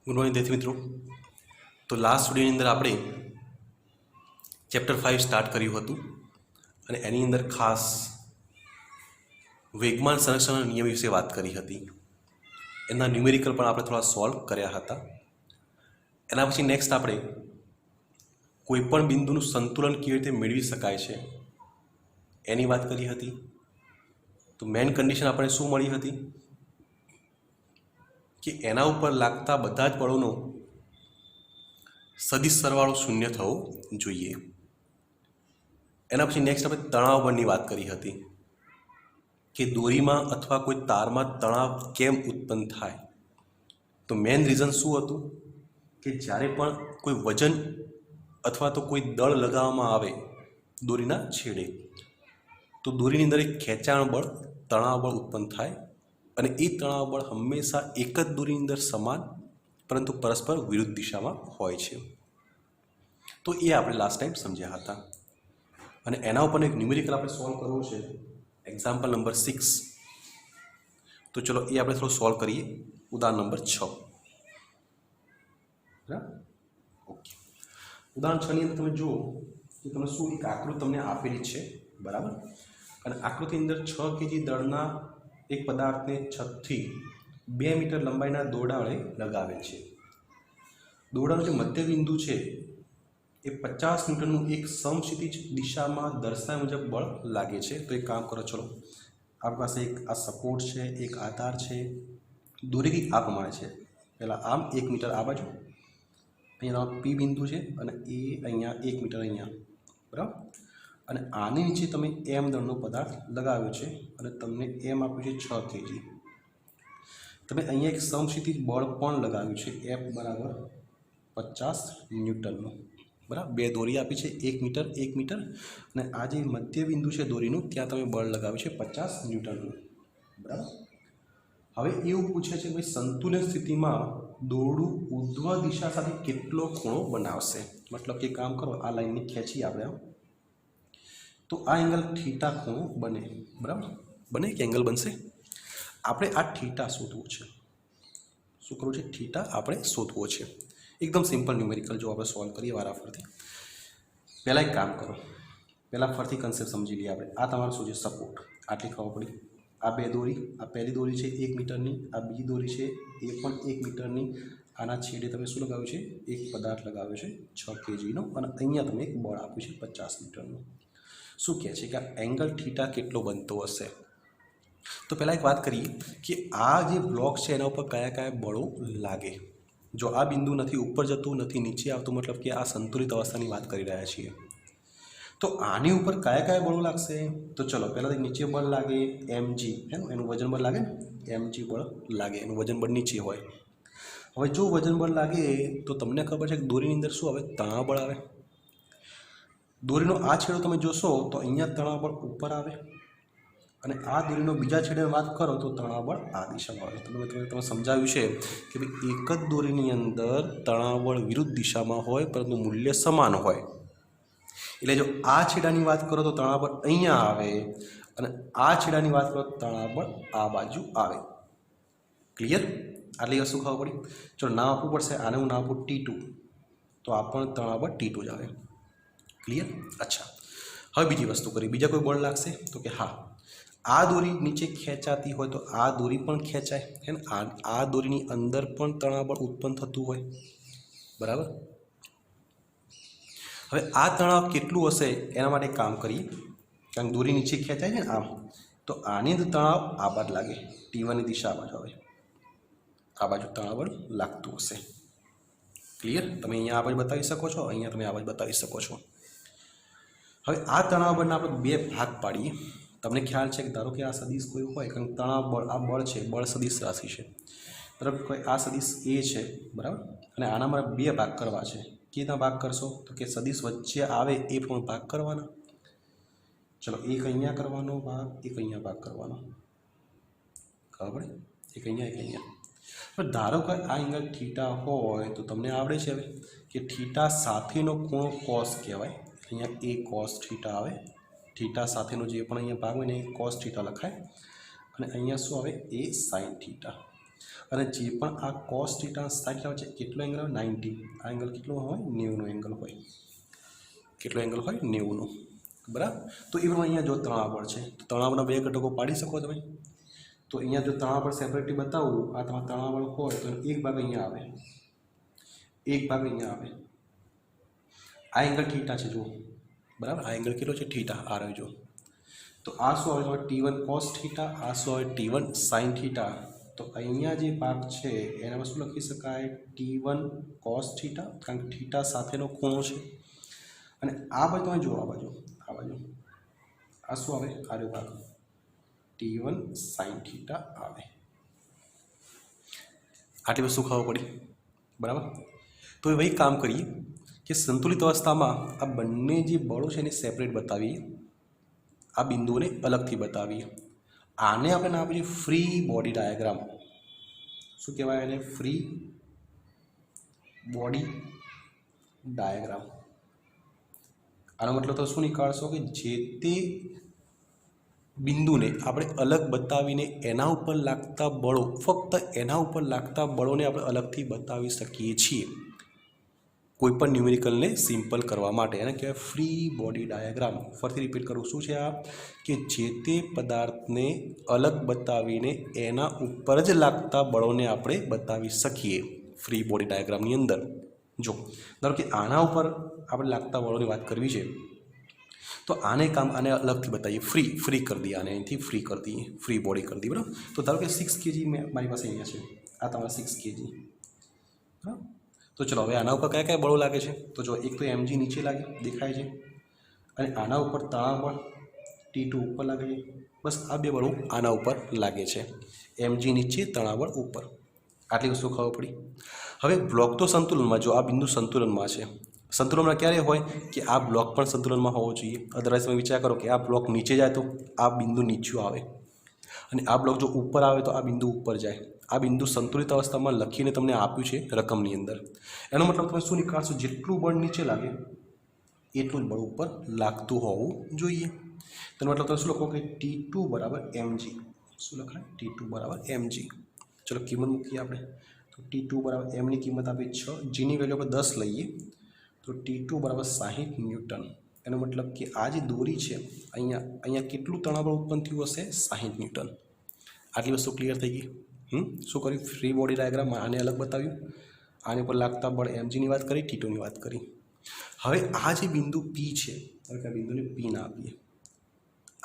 Good morning વિદ્યાર્થી મિત્રો। તો લાસ્ટ વિડીયોની અંદર આપણે ચેપ્ટર 5 સ્ટાર્ટ કર્યું હતું અને એની અંદર ખાસ વેગમાન સંરક્ષણના નિયમ વિશે વાત કરી હતી। એના ન્યુમેરિકલ પણ આપણે થોડા સોલ્વ કર્યા હતા। એના પછી નેક્સ્ટ આપણે કોઈપણ બિંદુનું સંતુલન કેવી રીતે મેળવી શકાય છે એની વાત કરી હતી। તો મેઇન કન્ડિશન આપણે શું મળી હતી કે એના ઉપર લાગતા બધા જ બળોનો સદિશ સરવાળો શૂન્ય થવો જોઈએ। એના પછી નેક્સ્ટ આપણે તણાવ બળની વાત કરી હતી કે દોરીમાં અથવા કોઈ તારમાં તણાવ કેમ ઉત્પન્ન થાય। તો મેઇન રીઝન શું હતું કે જ્યારે પણ કોઈ વજન અથવા તો કોઈ દળ લગાવવામાં આવે દોરીના છેડે તો દોરીની અંદર એક ખેંચાણ બળ તણાવ બળ ઉત્પન્ન થાય અને એ તણાવ બળ હંમેશા એક જ દોરીની અંદર સમાન પરંતુ પરસ્પર વિરુદ્ધ દિશામાં હોય છે। તો એ આપણે લાસ્ટ ટાઈમ સમજ્યા હતા અને એના ઉપર એક ન્યુમેરિકલ આપણે સોલ્વ કરવું છે, એક્ઝામ્પલ નંબર 6। તો ચલો એ આપણે થોડું સોલ્વ કરીએ। ઉદાહરણ નંબર 6 બરાબર, ઓકે। ઉદાહરણ 6 ની અંદર તમે જુઓ કે તમે શું એક આકૃતિ તમને આપેલી છે, બરાબર। અને આકૃતિની અંદર 6 કેજી દળના એક પદાર્થને 6 થી 2 મીટર લંબાઈના દોરડા વડે લગાવેલ છે। દોરડાનું જે મધ્ય બિંદુ છે એ 50 ન્યૂટનનું એક સમક્ષિતિજ દિશામાં દર્શાવ્યા મુજબ બળ લાગે છે। તો એક કામ કરો, ચલો આપણી પાસે એક આ સપોર્ટ છે, એક આધાર છે, દોરી કંઈક આ પ્રમાણે છે। પહેલાં આમ 1 મીટર આ બાજુ, અહીંયા પી બિંદુ છે અને એ અહીંયા 1 મીટર અહીંયા, બરાબર। અને આની નીચે તમે એમ દળનો પદાર્થ લગાવ્યો છે અને તમને એમ આપ્યું છે 6 કેજી। તમે અહીંયા એક સમક્ષિતિજ બળ પણ લગાવ્યું છે, એફ બરાબર 50 ન્યૂટનનું, બરાબર। બે દોરી આપી છે, 1 મીટર 1 મીટર, અને આ જે મધ્ય બિંદુ છે દોરીનું ત્યાં તમે બળ લગાવ્યું છે 50 ન્યૂટનનું, બરાબર। હવે એવું પૂછે છે કે ભાઈ સંતુલન સ્થિતિમાં દોરડું ઉર્ધ્વ દિશા સાથે કેટલો ખૂણો બનાવશે। મતલબ કે કામ કરો, આ લાઈનની ખેંચી આપણે, તો આ એંગલ થીટા ખૂણો બને, બરાબર, બને કે એંગલ બનશે। આપણે આ થીટા શોધવું છે, શું કરવું છે, થીટા આપણે શોધવો છે। એકદમ સિમ્પલ ન્યુમેરિકલ જો આપણે સોલ્વ કરીએ વારાફરતી। પહેલાં એક કામ કરો, પહેલાં ફરતી કન્સેપ્ટ સમજી લઈએ આપણે। આ તમારું શું છે, સપોર્ટ, આટલી ખબર પડી। આ બે દોરી, આ પહેલી દોરી છે 1 મીટરની, આ બીજી દોરી છે એ પણ 1 મીટરની। આના છેડે તમે શું લગાવ્યું છે, એક પદાર્થ લગાવ્યો છે 6 કેજીનો, અને અહીંયા તમે એક બળ આપ્યું છે 50 મીટરનું। શું કહે છે કે આ એંગલ થીટા કેટલો બનતો હશે। તો પહેલાં એક વાત કરીએ કે આ જે બ્લોક છે એના ઉપર કયા કયા બળો લાગે। જો આ બિંદુ નથી ઉપર જતું, નથી નીચે આવતું, મતલબ કે આ સંતુલિત અવસ્થાની વાત કરી રહ્યા છીએ। તો આની ઉપર કયા કયા બળો લાગશે, તો ચલો પહેલાં નીચે બળ લાગે mg, એનું વજન બળ લાગે ને, mg બળ લાગે, એનું વજન બળ નીચે હોય। હવે જો વજન બળ લાગે તો તમને ખબર છે કે દોરીની અંદર શું આવે, તણાવ બળ આવે। દોરીનો આ છેડો તમે જોશો તો અહીંયા તણાવ બળ ઉપર આવે, અને આ દોરીનો બીજા છેડે વાત કરો તો તણાવ બળ આ દિશામાં આવે। તમે સમજાવ્યું છે કે ભાઈ એક જ દોરીની અંદર તણાવ બળ વિરુદ્ધ દિશામાં હોય પરંતુ મૂલ્ય સમાન હોય। એટલે જો આ છેડાની વાત કરો તો તણાવ બળ અહીંયા આવે, અને આ છેડાની વાત કરો તો તણાવ બળ આ બાજુ આવે। ક્લિયર? આટલી વસ્તુ ખબર પડી। ચલો નામ આપવું પડશે, આને હું નામ આપું T2, તો આ પણ તણાવ બળ T2 જ આવે। ક્લિયર? અચ્છા, હવે બીજી વસ્તુ કરી, બીજા કોઈ બળ લાગશે તો કે હા, આ દોરી નીચે ખેંચાતી હોય તો આ દોરી પણ ખેંચાય, હે ને, આ દોરીની અંદર પણ તણાવ બળ ઉત્પન્ન થતું હોય, બરાબર। હવે આ તણાવ કેટલું હશે એના માટે કામ કરીએ, કારણ કે દોરી નીચે ખેંચાય છે ને આમ, તો આની અંદર તણાવ આ બાજુ લાગે, T1ની દિશા આ બાજુ આવે, આ બાજુ તણાવ બળ લાગતું હશે। ક્લિયર? તમે અહીંયા આ બાજુ બતાવી શકો છો, અહીંયા તમે આ બાજુ બતાવી શકો છો। હવે આ તણાવ બળના આપણે બે ભાગ પાડીએ। તમને ખ્યાલ છે કે ધારો કે આ સદિશ કોઈ હોય, કારણ કે તણાવ બળ, આ બળ છે, બળ સદિશ રાશિ છે, બરાબર, કોઈ આ સદિશ એ છે, બરાબર, અને આના મારે બે ભાગ કરવા છે। કેવી રીતના ભાગ કરશો, તો કે સદિશ વચ્ચે આવે એ પણ ભાગ કરવાના। ચલો એક અહીંયા કરવાનો ભાગ, એક અહીંયા ભાગ કરવાનો, ખબર પડે, એક અહીંયા એક અહીંયા। પણ ધારો કે આ એંગલ થીટા હોય તો તમને આવડે છે હવે કે થીટા સાથેનો ખૂણો કોસ કહેવાય। અહીંયા એ કોસ થીટા આવે, થીટા સાથેનો જે પણ અહીંયા ભાગ હોય ને એ કોસ થીટા લખાય, અને અહીંયા શું આવે, એ સાઇન થીટા। અને જે પણ આ કોસ થીટા સાઇન થીટા વચ્ચે કેટલો એંગલ આવે 90, આ એંગલ કેટલો હોય 90નો એંગલ હોય, કેટલો એંગલ હોય 90નો, બરાબર। તો એ પ્રમાણે અહીંયા જો તણાવ છે તો તણાવના બે ઘટકો પાડી શકો તમે। તો અહીંયા જો તણાવ સેપરેટલી બતાવું, આ તમારા તણાવ હોય તો એક ભાગ અહીંયા આવે, એક ભાગ અહીંયા આવે, આ એંગલ થીટા છે જુઓ, બરાબર। આ એંગલ કેટલો છે થીટા, આ રહ્યો જો। તો આ શું આવે T1 cos થીટા, આ શું આવે T1 sin થીટા। તો અહીંયા જે ભાગ છે એનામાં શું લખી શકાય T1 cos થીટા, કારણ કે થીટા સાથેનો ખૂણો છે। અને આ બાજુ તમે જુઓ, આ બાજુ આ શું આવે, આરો ભાગ T1 sin થીટા આવે। આટલી વસ્તુ ખબર પડી, બરાબર। તો એ વહી કામ કરીએ કે સંતુલિત અવસ્થામાં આ બંને જે બળો છે એને સેપરેટ બતાવીએ, આ બિંદુઓને અલગથી બતાવીએ। આને આપણે નામ આપીએ ફ્રી બોડી ડાયાગ્રામ। શું કહેવાય એને, ફ્રી બોડી ડાયાગ્રામ। આનો મતલબ તો શું નીકાળશો કે જે તે બિંદુને આપણે અલગ બતાવીને એના ઉપર લાગતા બળો, ફક્ત એના ઉપર લાગતા બળોને આપણે અલગથી બતાવી શકીએ છીએ કોઈપણ ન્યુમેરિકલને સિમ્પલ કરવા માટે। એને કહેવાય ફ્રી બોડી ડાયાગ્રામ। ફરીથી રિપીટ કરું, શું છે આ કે જે તે પદાર્થને અલગ બતાવીને એના ઉપર જ લાગતા બળોને આપણે બતાવી શકીએ ફ્રી બોડી ડાયાગ્રામની અંદર। જો ધારો કે આના ઉપર આપણે લાગતા બળોની વાત કરવી છે તો આને અલગથી બતાવીએ, ફ્રી કરી દઈએ, આને અહીંથી ફ્રી કરી દઈએ, ફ્રી બોડી કરી દઈએ, બરાબર। તો ધારો કે 6 kg મારી પાસે અહીંયા છે, આ તમારા 6 kg, બરાબર। તો ચલો હવે આના ઉપર કયા કયા બળો લાગે છે, તો જો એક તો mg નીચે લાગે દેખાય છે, અને આના ઉપર તણાવ બળ T2 ઉપર લાગે છે, બસ આ બે બળો આના ઉપર લાગે છે, mg નીચે તણાવ બળ ઉપર। આટલી વસ્તુ ખબર પડી। હવે બ્લોક તો સંતુલનમાં, જો આ બિંદુ સંતુલનમાં છે, સંતુલનમાં ક્યારે હોય કે આ બ્લોક પણ સંતુલનમાં હોવો જોઈએ, અદરવાઇઝ તમે વિચાર કરો કે આ બ્લોક નીચે જાય તો આ બિંદુ નીચું આવે, અને આ બ્લોક જો ઉપર આવે તો આ બિંદુ ઉપર જાય। આ બિંદુ સંતુલિત અવસ્થામાં લખીને તમને આપ્યું છે રકમની અંદર। એનો મતલબ તમે શું નીકાળશો, જેટલું બળ નીચે લાગે એટલું જ બળ ઉપર લાગતું હોવું જોઈએ। તેનો મતલબ તમે શું લખો કે T2 બરાબર mg, શું લખાય T2 બરાબર mg। ચલો કિંમત મૂકીએ આપણે, તો T2 બરાબર mની કિંમત આપી 6, જીની વેલ્યુ આપણે 10 લઈએ તો T2 બરાબર 60 ન્યૂટન। એનો મતલબ કે આ જે દોરી છે અહીંયા કેટલું તણાવ બળ ઉત્પન્ન થયું હશે, 60 ન્યૂટન। આટલી વસ્તુ ક્લિયર થઈ ગઈ। શું કર્યું, ફ્રી બોડી ડાયાગ્રામમાં આને અલગ બતાવ્યું, આની ઉપર લાગતા બળ mgની વાત કરી, T2ની વાત કરી। હવે આ જે બિંદુ P છે, આ બિંદુને P ના આપીએ,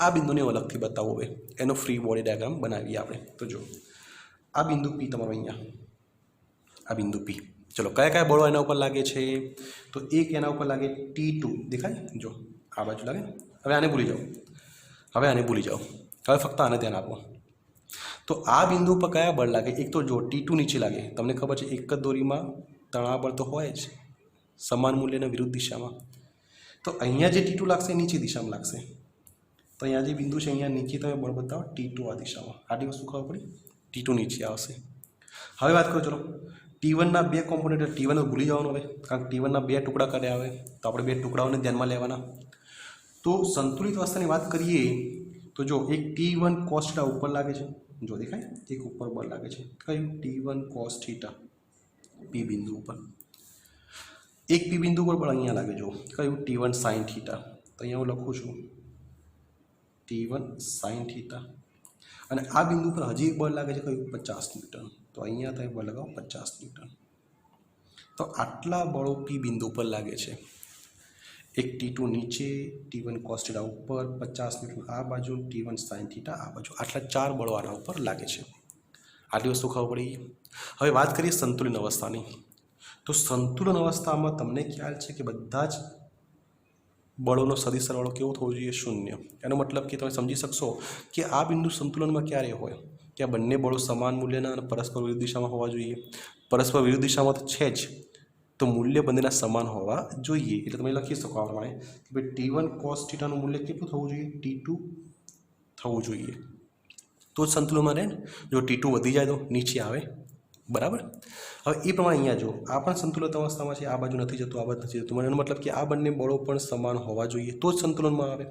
આ બિંદુને અલગથી બતાવો, હવે એનો ફ્રી બોડી ડાયાગ્રામ બનાવીએ આપણે। તો જો આ બિંદુ P તમારો અહીંયા, આ બિંદુ P, ચલો કયા કયા બળો એના ઉપર લાગે છે, તો એક એના ઉપર લાગે T2 દેખાય, જો આ બાજુ લાગે। હવે આને ભૂલી જાઓ, હવે ફક્ત આને ધ્યાન આપો। તો આ બિંદુ પર કયા બળ લાગે, એક તો જો T2 નીચે લાગે, તમને ખબર છે એક જ દોરીમાં તણાવ બળ તો હોય જ સમાન મૂલ્યના વિરુદ્ધ દિશામાં। તો અહીંયા જે T2 લાગશે એ નીચે દિશામાં લાગશે, તો અહીંયા જે બિંદુ છે અહીંયા નીચે તમે બળ બતાવો T2 આ દિશામાં। આટલી વસ્તુ ખબર પડી, T2 નીચે આવશે। હવે વાત કરો, ચલો T1ના બે કોમ્પોનન્ટ, T1 ભૂલી જવાનું હવે, કારણ કે T1ના બે ટુકડા કર્યા આવે તો આપણે બે ટુકડાઓને ધ્યાનમાં લેવાના। તો સંતુલિત અવસ્થાની વાત કરીએ તો જો એક T1 cos થીટા ઉપર લાગે છે, જો દેખાય એક ઉપર બળ લાગે છે, કયું T1 cos થીટા P બિંદુ ઉપર, એક P બિંદુ પર બળ અહીંયા લાગે, જો કયું T1 sin થીટા, તો અહીંયા હું લખું છું T1 sin થીટા। અને આ બિંદુ પર હજી એક બળ લાગે છે, કયું 50 ન્યૂટન, તો અહીંયા તમે બળ લગાવો 50 ન્યૂટન। તો આટલા બળો P બિંદુ પર લાગે છે, એક T2 નીચે, T1 cos થીટા ઉપર, 50 ન્યૂટન આ બાજુ, T1 sin થીટા આ બાજુ, આટલા 4 બળો આના ઉપર લાગે છે। આટલી વસ્તુ ખબર પડી। હવે વાત કરીએ સંતુલન અવસ્થાની, તો સંતુલન અવસ્થામાં તમને ખ્યાલ છે કે બધા જ બળોનો સદિશ સરવાળો કેવો થવો જોઈએ, 0। એનો મતલબ કે તમે સમજી શકશો કે આ બિંદુ સંતુલનમાં ક્યારે હોય કે આ બંને બળો સમાન મૂલ્યના અને પરસ્પર વિરુદ્ધ દિશામાં હોવા જોઈએ। પરસ્પર વિરુદ્ધ દિશામાં તો છે જ, તો મૂલ્ય બંનેના સમાન હોવા જોઈએ। એટલે તમે લખી શકો આ પ્રમાણે કે ભાઈ T1 cos થીટાનું મૂલ્ય કેટલું થવું જોઈએ, T2 થવું જોઈએ, તો જ સંતુલનમાં રહે। જો T2 વધી જાય તો નીચે આવે, બરાબર. હવે એ પ્રમાણે અહીંયા જો આ પણ સંતુલિત અવસ્થામાં છે, આ બાજુ નથી જતું, આ બાજુ નથી જતું, એનો મતલબ કે આ બંને બળો પણ સમાન હોવા જોઈએ તો જ સંતુલનમાં આવે.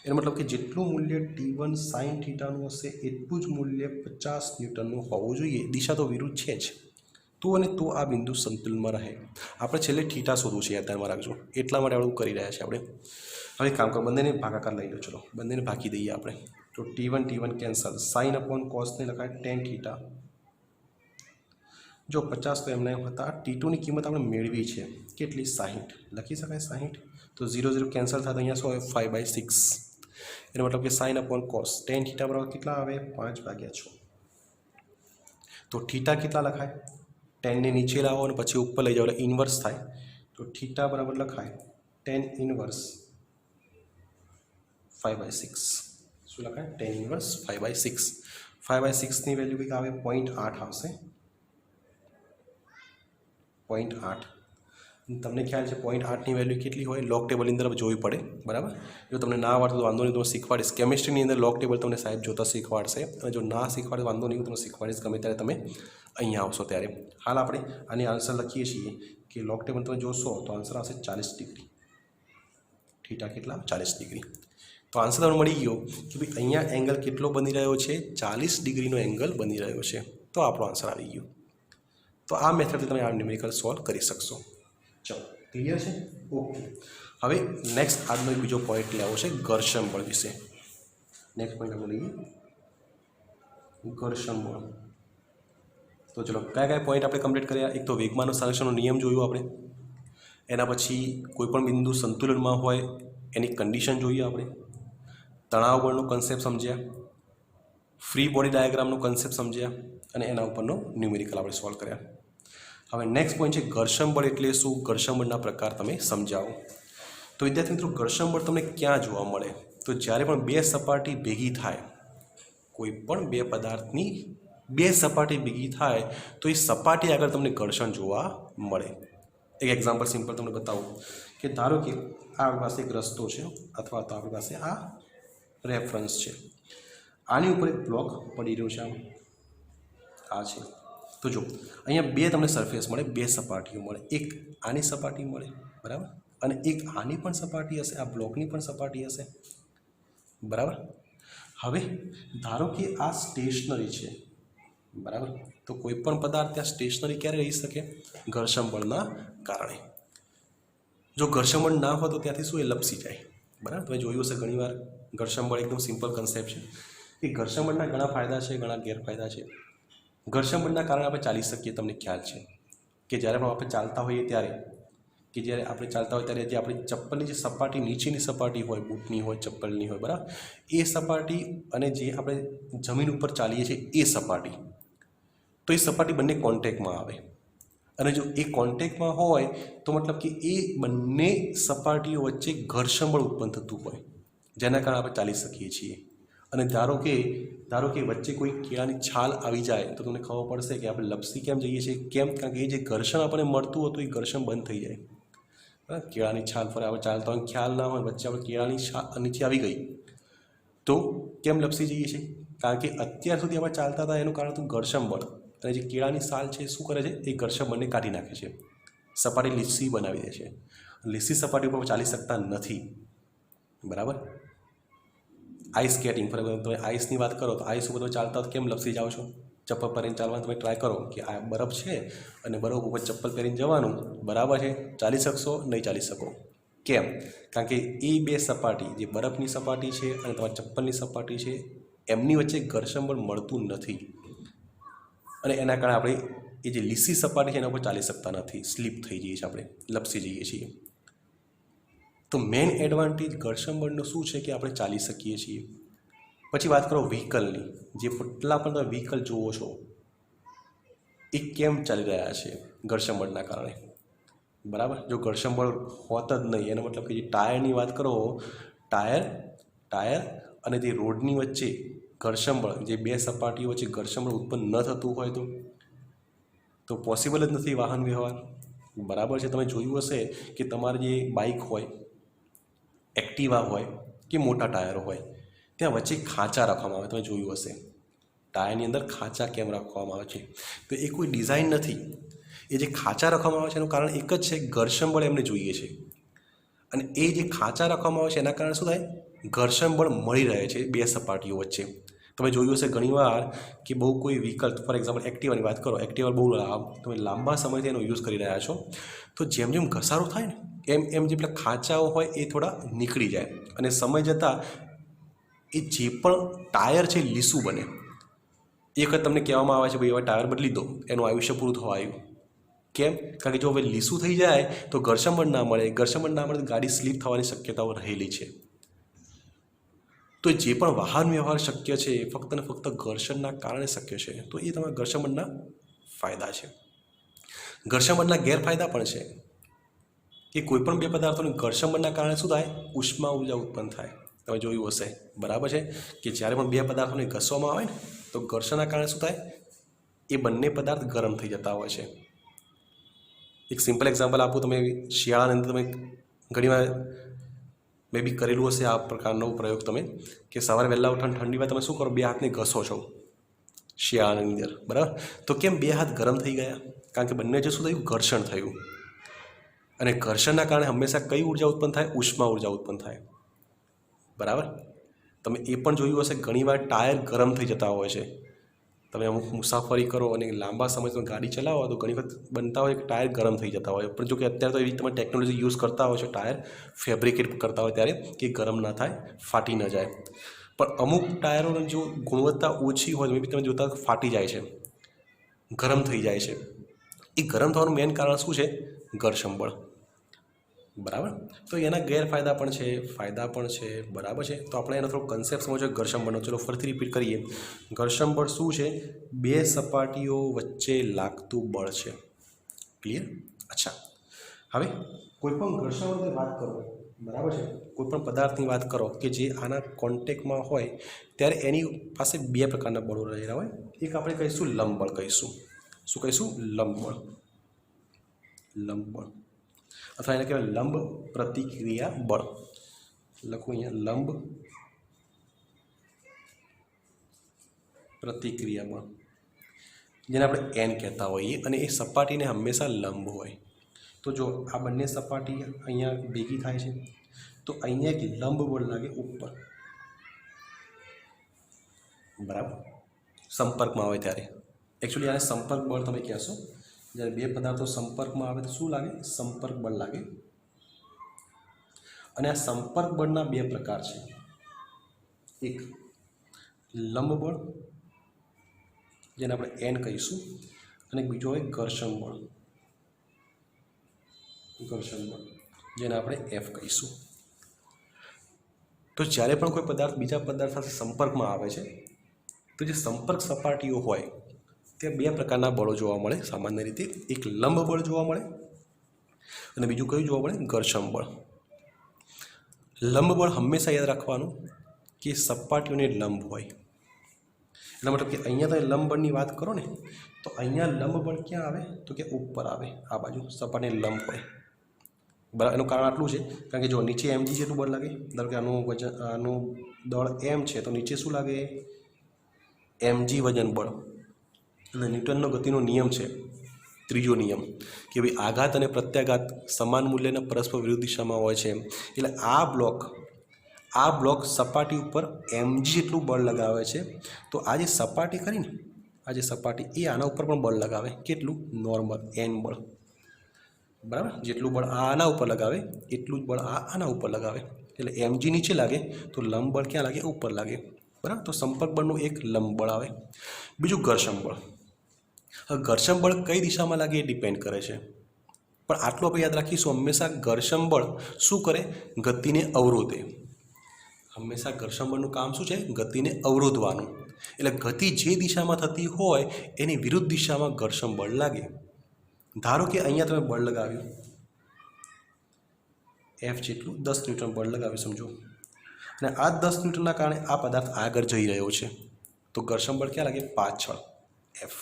એનો મતલબ કે જેટલું મૂલ્ય T1 sin થીટાનું હશે એટલું જ મૂલ્ય 50 ન્યૂટનનું હોવું જોઈએ. દિશા તો વિરુદ્ધ છે જ, તો અને તો આ બિંદુ સંતુલનમાં રહે. આપણે છેલ્લે થીટા શોધવું છે, યાદ ધ્યાનમાં રાખજો, એટલા માટે આવું કરી રહ્યા છીએ આપણે. હવે કામ કરો, બંનેને ભાગાકાર લઈ લો, ચલો બંનેને ભાગી દઈએ આપણે. તો T1 કેન્સલ, સાઇન અપોન કોસને લખાય ટેન થીટા. જો 50 તો એમને હતા. T2ની કિંમત આપણે મેળવી છે કેટલી? 60. લખી શકાય 60. તો 0 કેન્સલ થાય તો અહીંયા શું આવે? 5/6. એનો મતલબ કે sign upon cos ten theta બરાબર કેટલા આવે? 5/6. તો થીટા કેટલા લખાય? 10ને નીચે લાવો અને પછી ઉપર લઈ જાઓ એટલે ઇન્વર્સ થાય. તો થીટા બરાબર લખાય 10 ઇન્વર્સ 5/6. શું લખાય? 10 ઇન્વર્સ 5/6. 5/6ની વેલ્યુ કંઈક આવે 0.8 આવશે. 0.8. તમને ખ્યાલ છે 0.8ની વેલ્યુ કેટલી હોય? લોગ ટેબલની અંદર જોવી પડે, બરાબર. જો તમને ના આવડતું તો વાંધો નહીં, તમને શીખવાડીશ. કેમિસ્ટ્રીની અંદર લોગ ટેબલ તમને સાહેબ જોતા શીખવાડશે, અને જો ના શીખવાડે વાંધો નહીં, હું તમને શીખવાડીશ ગમે ત્યારે તમે અહીંયા આવશો ત્યારે. હાલ આપણે આની આન્સર લખીએ છીએ કે લોગ ટેબલ તમે જોશો તો આન્સર આવશે 40 ડિગ્રી. થીટા કેટલા? 40 ડિગ્રી. તો આન્સર તમને મળી ગયો કે ભાઈ અહીંયા એંગલ કેટલો બની રહ્યો છે? 40 ડિગ્રીનો એંગલ બની રહ્યો છે. તો આપણો આન્સર આવી ગયો. તો આ મેથડથી તમે આ ન્યુમેરિકલ સોલ્વ કરી શકશો. ચલો, ક્લિયર છે? ઓકે. હવે નેક્સ્ટ આજનો એક બીજો પોઈન્ટ લેવો છે ઘર્ષણ બળ વિશે. નેક્સ્ટ પોઈન્ટ આપણે લઈએ ઘર્ષણ બળ. તો ચલો, કયા પોઈન્ટ આપણે કમ્પ્લીટ કર્યા? એક તો વેગમાનનો સંરક્ષણનો નિયમ જોયું આપણે, એના પછી કોઈપણ બિંદુ સંતુલનમાં હોય એની કન્ડિશન જોઈએ આપણે, તણાવ બળનો કન્સેપ્ટ સમજ્યા, ફ્રી બોડી ડાયાગ્રામનો કન્સેપ્ટ સમજ્યા, અને એના ઉપરનો ન્યુમેરિકલ આપણે સોલ્વ કર્યા. હવે નેક્સ્ટ પોઈન્ટ છે ઘર્ષણ બળ એટલે શું? ઘર્ષણ બળના પ્રકાર તમે સમજાવો. તો વિદ્યાર્થી મિત્રો, ઘર્ષણ બળ તમને ક્યાં જોવા મળે? તો જ્યારે પણ બે સપાટી ભેગી થાય, કોઈ પણ બે પદાર્થની બે સપાટી ભેગી થાય તો એ સપાટી આગળ તમને ઘર્ષણ જોવા મળે. એક એક્ઝામ્પલ સિમ્પલ તમને બતાવું કે ધારો કે આપણી પાસે એક રસ્તો છે, અથવા તો આપણી પાસે આ રેફરન્સ છે, આની ઉપર એક બ્લોક પડી રહ્યો છે, આ છે. તો જો અહીંયા બે તમને સરફેસ મળે, બે સપાટીઓ મળે. એક આની સપાટી મળે, બરાબર, અને એક આની પણ સપાટી હશે, આ બ્લોકની પણ સપાટી હશે, બરાબર. હવે ધારો કે આ સ્ટેશનરી છે, બરાબર. તો કોઈ પણ પદાર્થ ત્યાં સ્ટેશનરી ક્યારે રહી શકે? ઘર્ષણ બળના કારણે. જો ઘર્ષણ બળ ના હોય તો ત્યાંથી શું? એ લપસી જાય, બરાબર. તમે જોયું હશે ઘણીવાર. ઘર્ષણ બળ એકદમ સિમ્પલ કન્સેપ્ટ છે કે ઘર્ષણ બળના ઘણા ફાયદા છે, ઘણા ગેરફાયદા છે. ઘર્ષણ બળના કારણે આપણે ચાલી શકીએ. તમને ખ્યાલ છે કે જ્યારે પણ આપણે ચાલતા હોઈએ ત્યારે, કે જ્યારે આપણે ચાલતા હોય ત્યારે જે આપણી ચપ્પલની જે સપાટી નીચેની સપાટી હોય, બૂટની હોય, ચપ્પલની હોય, બરાબર, એ સપાટી અને જે આપણે જમીન ઉપર ચાલીએ છીએ એ સપાટી, તો એ સપાટી બંને કોન્ટેક્ટમાં આવે. અને જો એ કોન્ટેક્ટમાં હોય તો મતલબ કે એ બંને સપાટીઓ વચ્ચે ઘર્ષણ બળ ઉત્પન્ન થતું હોય, જેના કારણે આપણે ચાલી શકીએ છીએ. અને ધારો કે વચ્ચે કોઈ કેળાની છાલ આવી જાય તો તમને ખબર પડશે કે આપણે લપસી કેમ જઈએ છીએ. કેમ? કારણ કે એ જે ઘર્ષણ આપણને મળતું હતું એ ઘર્ષણ બંધ થઈ જાય. બરાબર. કેળાની છાલ પર આપણે ચાલતા હોય, ખ્યાલ ના હોય, વચ્ચે આપણે કેળાની છાલ નીચે આવી ગઈ તો કેમ લપસી જઈએ છીએ? કારણ કે અત્યાર સુધી આપણે ચાલતા હતા એનું કારણ હતું ઘર્ષણ બળ. અને જે કેળાની છાલ છે શું કરે છે? એ ઘર્ષણ બળને કાઢી નાખે છે, સપાટી લીસી બનાવી દે છે. લીસી સપાટી ઉપર ચાલી શકતા નથી, બરાબર. આઈસ સ્કેટિંગ, ફોર એક્ઝામ્પલ તમે આઈસની વાત કરો તો આઈસ ઉપર તમે ચાલતા હો કેમ લપસી જાઓ છો? ચપ્પલ પહેરીને ચાલવાનું તમે ટ્રાય કરો કે આ બરફ છે અને બરફ ઉપર ચપ્પલ પહેરીને જવાનું, બરાબર છે, ચાલી શકશો? નહીં ચાલી શકો. કેમ? કારણ કે એ બે સપાટી, જે બરફની સપાટી છે અને તમારી ચપ્પલની સપાટી છે, એમની વચ્ચે ઘર્ષણ બળ મળતું નથી. અને એના કારણે આપણે એ જે લીસી સપાટી છે એના ઉપર ચાલી શકતા નથી, સ્લીપ થઈ જઈએ છીએ, આપણે લપસી જઈએ છીએ. તો મેઇન એડવાન્ટેજ ઘર્ષણ બળનો શું છે કે આપણે ચાલી શકીએ છીએ. પછી વાત કરો વ્હીકલની. જે કેટલા પણ તમે વ્હીકલ જુઓ છો એ કેમ ચાલી રહ્યા છે? ઘર્ષણ બળના કારણે, બરાબર. જો ઘર્ષણ બળ હોત જ નહીં, એનો મતલબ કે જે ટાયરની વાત કરો, ટાયર અને જે રોડની વચ્ચે ઘર્ષણ બળ, જે બે સપાટીઓ વચ્ચે ઘર્ષણ બળ ઉત્પન્ન ન થતું હોય તો પોસિબલ જ નથી વાહન વ્યવહાર, બરાબર છે. તમે જોયું હશે કે તમારી જે બાઇક હોય, એક્ટિવા હોય કે મોટા ટાયરો હોય, ત્યાં વચ્ચે ખાંચા રાખવામાં આવે, તમે જોયું હશે. ટાયરની અંદર ખાંચા કેમ રાખવામાં આવે છે? તો એ કોઈ ડિઝાઇન નથી. એ જે ખાંચા રાખવામાં આવે છે એનું કારણ એક જ છે, ઘર્ષણ બળ એમને જોઈએ છે. અને એ જે ખાંચા રાખવામાં આવે છે એના કારણે શું થાય? ઘર્ષણ બળ મળી રહે છે બે સપાટીઓ વચ્ચે. તમે જોયું હશે ઘણીવાર કે બહુ કોઈ વ્હીકલ, ફોર એક્ઝામ્પલ એક્ટિવાની વાત કરો, એક્ટિવા બહુ તમે લાંબા સમયથી એનો યુઝ કરી રહ્યા છો, તો જેમ જેમ ઘસારો થાય ને એમ એમ જે પેલા ખાંચાઓ હોય એ થોડા નીકળી જાય અને સમય જતાં એ જે પણ ટાયર છે લીસું બને. એક વખત તમને કહેવામાં આવે છે ભાઈ હવે ટાયર બદલી દો, એનું આયુષ્ય પૂરું થવા આવ્યું. કેમ? કારણ કે જો હવે લીસું થઈ જાય તો ઘર્ષણ બળ ના મળે, ઘર્ષણ બળ ના મળે તો ગાડી સ્લીપ થવાની શક્યતાઓ રહેલી છે. તો જે પણ વાહન વ્યવહાર શક્ય છે એ ફક્ત ને ફક્ત ઘર્ષણના કારણે શક્ય છે. તો એ તમારા ઘર્ષણ બળના ફાયદા છે. ઘર્ષણ બળના ગેરફાયદા પણ છે કે કોઈ પણ બે પદાર્થોને ઘર્ષણ બળના કારણે શું થાય? ઉષ્મા ઉર્જા ઉત્પન્ન થાય. તમે જોયું હશે, બરાબર છે, કે જ્યારે પણ બે પદાર્થોને ઘસવામાં આવે ને તો ઘર્ષણના કારણે શું થાય? એ બંને પદાર્થ ગરમ થઈ જતા હોય છે. એક સિમ્પલ એક્ઝામ્પલ આપું, તમે શિયાળાની અંદર તમે ઘણીવાર મેં બી કરેલું હશે આ પ્રકારનો પ્રયોગ તમે, કે સવારે વહેલા ઉઠાને ઠંડીમાં તમે શું કરો? બે હાથને ઘસો છો શિયાળાની અંદર, બરાબર? તો કેમ બે હાથ ગરમ થઈ ગયા? કારણ કે બંને જે શું થયું? ઘર્ષણ થયું. અને ઘર્ષણના કારણે હંમેશા કઈ ઉર્જા ઉત્પન્ન થાય? ઉષ્મા ઉર્જા ઉત્પન્ન થાય, બરાબર? તમે એ પણ જોયું હશે ઘણીવાર ટાયર ગરમ થઈ જતા હોય છે. તમે અમુક મુસાફરી કરો અને લાંબા સમય તમે ગાડી ચલાવો તો ઘણી વખત બનતા હોય કે ટાયર ગરમ થઈ જતા હોય. પણ જો કે અત્યારે તો એવી તમે ટેકનોલોજી યુઝ કરતા હોય છો, ટાયર ફેબ્રિકેટ કરતા હોય ત્યારે કે ગરમ ના થાય, ફાટી ન જાય. પણ અમુક ટાયરોની જો ગુણવત્તા ઓછી હોય તો તમે જોતા ફાટી જાય છે, ગરમ થઈ જાય છે. એ ગરમ થવાનું મેઇન કારણ શું છે? ઘર્ષણ બળ, બરાબર? તો એના ગેરફાયદા પણ છે, ફાયદા પણ છે, બરાબર છે? તો આપણે એનો થોડો કન્સેપ્ટ સમજો ઘર્ષણ બળનો. ચલો ફરીથી રિપીટ કરીએ. ઘર્ષણ બળ શું છે? બે સપાટીઓ વચ્ચે લાગતું બળ છે. ક્લિયર? અચ્છા, હવે કોઈ પણ ઘર્ષણ બળની વાત કરો, બરાબર છે, કોઈ પણ પદાર્થની વાત કરો કે જે આના કોન્ટેક્ટમાં હોય ત્યારે એની પાસે બે પ્રકારના બળો રહેલા હોય. એક આપણે કહીશું લંબ બળ કહીશું. શું કહીશું? લંબ બળ. લંબ બળ અથવા એને કહેવાય લંબ પ્રતિક્રિયા બળ. લખું અહીંયા લંબ પ્રતિક્રિયા બળ, જેને આપણે એન કહેતા હોઈએ, અને એ સપાટીને હંમેશા લંબ હોય. તો જો આ બંને સપાટી અહીંયા ભેગી થાય છે તો અહીંયા એક લંબ બળ લાગે ઉપર, બરાબર? સંપર્કમાં આવે ત્યારે એકચ્યુઅલી આને સંપર્ક બળ તમે કહેશો. જ્યારે બે પદાર્થો સંપર્કમાં આવે તો શું લાગે? સંપર્ક બળ લાગે. અને આ સંપર્ક બળના બે પ્રકાર છે. એક લંબ બળ, જેને આપણે એન કહીશું, અને બીજો હોય ઘર્ષણ બળ. ઘર્ષણ બળ, જેને આપણે એફ કહીશું. તો જ્યારે પણ કોઈ પદાર્થ બીજા પદાર્થ સાથે સંપર્કમાં આવે છે તો જે સંપર્ક સપાટીઓ હોય ત્યાં બે પ્રકારના બળો જોવા મળે સામાન્ય રીતે. એક લંબ બળ જોવા મળે અને બીજું કયું જોવા મળે? ઘર્ષણ બળ. લંબ બળ હંમેશા યાદ રાખવાનું કે સપાટીઓને લંબ હોય. એના મતલબ કે અહીંયા તમે લંબ બળની વાત કરો ને તો અહીંયા લંબ બળ ક્યાં આવે? તો કે ઉપર આવે, આ બાજુ સપાટીને લંબ હોય, બરાબર? એનું કારણ આટલું છે કારણ કે જો નીચે એમજી જેટલું બળ લાગે, ધારો કે આનું વજન, આનું દળ એમ છે તો નીચે શું લાગે? એમજી વજન બળ. અને ન્યૂટનનો ગતિનો નિયમ છે, ત્રીજો નિયમ, કે ભાઈ આઘાત અને પ્રત્યાઘાત સમાન મૂલ્યના પરસ્પર વિરુદ્ધ દિશામાં હોય છે. એટલે આ બ્લોક સપાટી ઉપર એમજી જેટલું બળ લગાવે છે. તો આ જે સપાટી ખરી ને, આ જે સપાટી એ આના ઉપર પણ બળ લગાવે. કેટલું? નોર્મલ એન બળ, બરાબર? જેટલું બળ આના ઉપર લગાવે એટલું જ બળ આના ઉપર લગાવે. એટલે એમજી નીચે લાગે તો લંબ બળ ક્યાં લાગે? ઉપર લાગે, બરાબર? તો સંપર્ક બળનું એક લંબ બળ આવે. બીજું ઘર્ષણ બળ. ઘર્ષણ બળ કઈ દિશામાં લાગે એ ડિપેન્ડ કરે છે, પણ આટલું આપણે યાદ રાખીશું હંમેશા. ઘર્ષણ બળ શું કરે? ગતિને અવરોધે. હંમેશા ઘર્ષણ બળનું કામ શું છે? ગતિને અવરોધવાનું. એટલે ગતિ જે દિશામાં થતી હોય એની વિરુદ્ધ દિશામાં ઘર્ષણ બળ લાગે. ધારો કે અહીંયા તમે બળ લગાવ્યું એફ જેટલું, 10 ન્યૂટન બળ લગાવ્યું સમજો, અને આ 10 ન્યૂટનના કારણે આ પદાર્થ આગળ જઈ રહ્યો છે તો ઘર્ષણ બળ ક્યાં લાગે? પાછળ, એફ.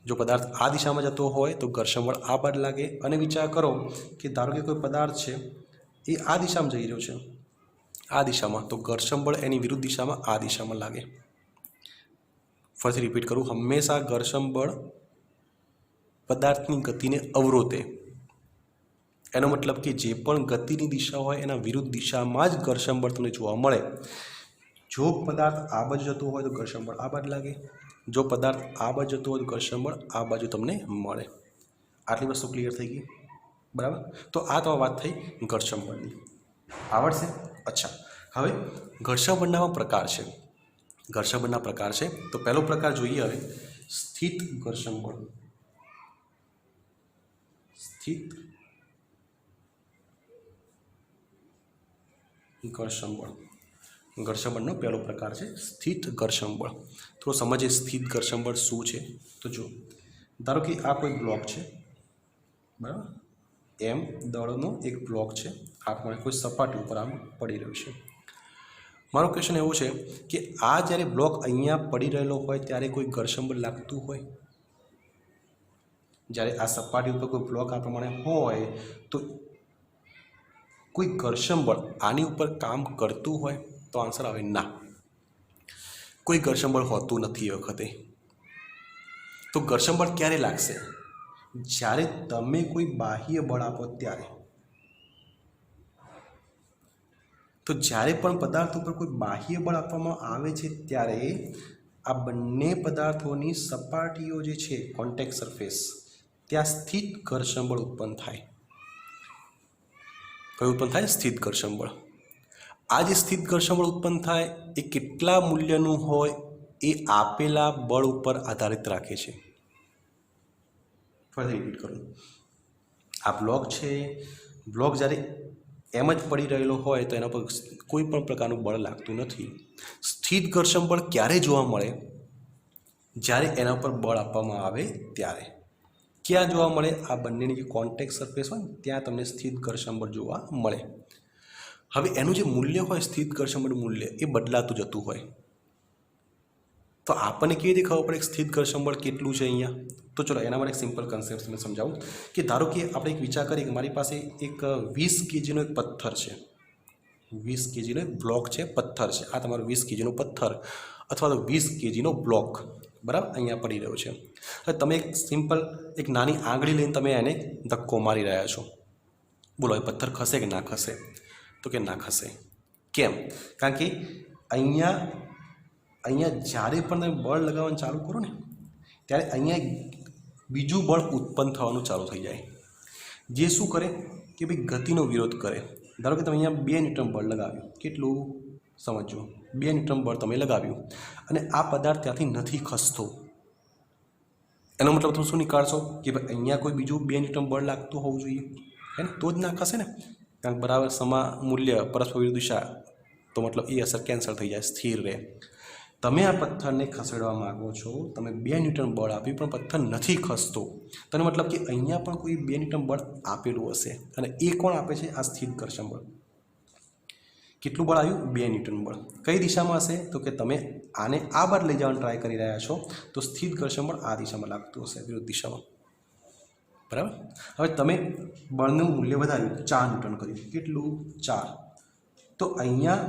જો પદાર્થ આ દિશામાં જતો હોય તો ઘર્ષણ બળ આ બાજુ લાગે. અને વિચાર કરો કે ધારો કે કોઈ પદાર્થ છે એ આ દિશામાં જઈ રહ્યો છે, આ દિશામાં, તો ઘર્ષણ બળ એની વિરુદ્ધ દિશામાં આ દિશામાં લાગે. ફરીથી રિપીટ કરું, હંમેશા ઘર્ષણ બળ પદાર્થની ગતિને અવરોધે. એનો મતલબ કે જે પણ ગતિની દિશા હોય એના વિરુદ્ધ દિશામાં જ ઘર્ષણ બળ તમને જોવા મળે. જો પદાર્થ આ બાજુ જતો હોય તો ઘર્ષણ બળ આ બાજુ લાગે, જો પદાર્થ આ બાજુ જતો હોય તો ઘર્ષણ બળ આ બાજુ તમને મળે. આટલી વસ્તુ ક્લિયર થઈ ગઈ, બરાબર? તો આ તો વાત થઈ ઘર્ષણ બળની. આવડશે? અચ્છા, હવે ઘર્ષણ બળના પ્રકાર છે. ઘર્ષણ બળના પ્રકાર છે તો પહેલો પ્રકાર જોઈએ હવે, સ્થિત ઘર્ષણ બળ. સ્થિત ઘર્ષણ બળ. ઘર્ષણ બળનો પહેલો પ્રકાર છે સ્થિત ઘર્ષણ બળ. તો સમજીએ સ્થિત ઘર્ષણ બળ શું છે. તો જો ધારો કે આ કોઈ બ્લોક છે, બરાબર? એમ દળનો એક બ્લોક છે, આપણે કોઈ સપાટી ઉપર આમ પડી રહ્યું છે. મારો ક્વેશ્ચન એવો છે કે આ જ્યારે બ્લોક અહીંયા પડી રહેલો હોય ત્યારે કોઈ ઘર્ષણ બળ લાગતું હોય? જ્યારે આ સપાટી ઉપર કોઈ બ્લોક આ પ્રમાણે હોય તો કોઈ ઘર્ષણ બળ આની ઉપર કામ કરતું હોય? તો આન્સર આવે ના, કોઈ ઘર્ષણ બળ હોતું નથી એ વખતે. તો ઘર્ષણ બળ ક્યારે લાગશે? જ્યારે તમે કોઈ બાહ્ય બળ આપો ત્યારે. તો જ્યારે પણ પદાર્થ ઉપર કોઈ બાહ્ય બળ આપવામાં આવે છે ત્યારે આ બંને પદાર્થોની સપાટીઓ જે છે કોન્ટેક્ટ સરફેસ, ત્યાં સ્થિત ઘર્ષણ બળ ઉત્પન્ન થાય. કયું ઉત્પન્ન થાય? સ્થિત ઘર્ષણ બળ. આ જે સ્થિત ઘર્ષણ બળ ઉત્પન્ન થાય એ કેટલા મૂલ્યનું હોય એ આપેલા બળ ઉપર આધારિત રાખે છે. ફરી રિપીટ કરું, આ બ્લોક છે, બ્લોક જ્યારે એમ જ પડી રહેલો હોય તો એના પર કોઈ પણ પ્રકારનું બળ લાગતું નથી. સ્થિત ઘર્ષણ બળ ક્યારે જોવા મળે? જ્યારે એના પર બળ આપવામાં આવે ત્યારે. ક્યાં જોવા મળે? આ બંનેની જે કોન્ટેક્ટ સરફેસ હોય ને ત્યાં તમને સ્થિત ઘર્ષણ બળ જોવા મળે. હવે એનું જે મૂલ્ય હોય સ્થિત ઘર્ષણ બળનું મૂલ્ય એ બદલાતું જતું હોય. તો આપણને કેવી રીતે ખબર પડે કે સ્થિત ઘર્ષણ બળ કેટલું છે અહીંયા? તો ચલો એના માટે એક સિમ્પલ કન્સેપ્ટ તમને સમજાવું કે ધારો કે આપણે એક વિચાર કરીએ કે મારી પાસે એક 20 kgનો એક પથ્થર છે, 20 kgનો એક બ્લોક છે, પથ્થર છે. આ તમારો 20 kgનો પથ્થર અથવા તો 20 kgનો બ્લોક, બરાબર, અહીંયા પડી રહ્યો છે. હવે તમે એક સિમ્પલ એક નાની આંગળી લઈને તમે એને ધક્કો મારી રહ્યા છો. બોલો એ પથ્થર ખસે કે ના ખસે? તો કે ના ખસે. કેમ? કારણ કે અહીંયા જ્યારે પણ તમે બળ લગાવવાનું ચાલુ કરો ને ત્યારે અહીંયા બીજું બળ ઉત્પન્ન થવાનું ચાલુ થઈ જાય, જે શું કરે કે ભાઈ ગતિનો વિરોધ કરે. ધારો કે તમે અહીંયા 2 ન્યૂટન બળ લગાવ્યું, કેટલું સમજો, 2 ન્યૂટન બળ તમે લગાવ્યું અને આ પદાર્થ ત્યાંથી નથી ખસતો. એનો મતલબ તમે શું નીકાળશો કે ભાઈ અહીંયા કોઈ બીજું 2 ન્યૂટન બળ લાગતું હોવું જોઈએ, હે ને? તો જ ના ખસે ને, કારણ કે બરાબર સમા મૂલ્ય પરસ્પર વિરુદ્ધ દિશા, તો મતલબ એ અસર કેન્સલ થઈ જાય, સ્થિર રહે. તમે આ પથ્થરને ખસેડવા માગો છો, તમે 2 ન્યૂટન બળ આપ્યું પણ પથ્થર નથી ખસતો, તેનો મતલબ કે અહીંયા પણ કોઈ 2 ન્યૂટન બળ આપેલું હશે અને એ કોણ આપે છે? આ સ્થિત ઘર્ષણ બળ. કેટલું બળ આવ્યું? 2 ન્યૂટન બળ. કઈ દિશામાં હશે? તો કે તમે આને આ બાર લઈ જવાનું ટ્રાય કરી રહ્યા છો તો સ્થિત ઘર્ષણ બળ આ દિશામાં લાગતું હશે, વિરુદ્ધ દિશામાં, બરાબર. હવે તમે બળનું મૂલ્ય વધાર્યું, 4 ન્યૂટન કર્યું, કેટલું? 4. તો અહીંયા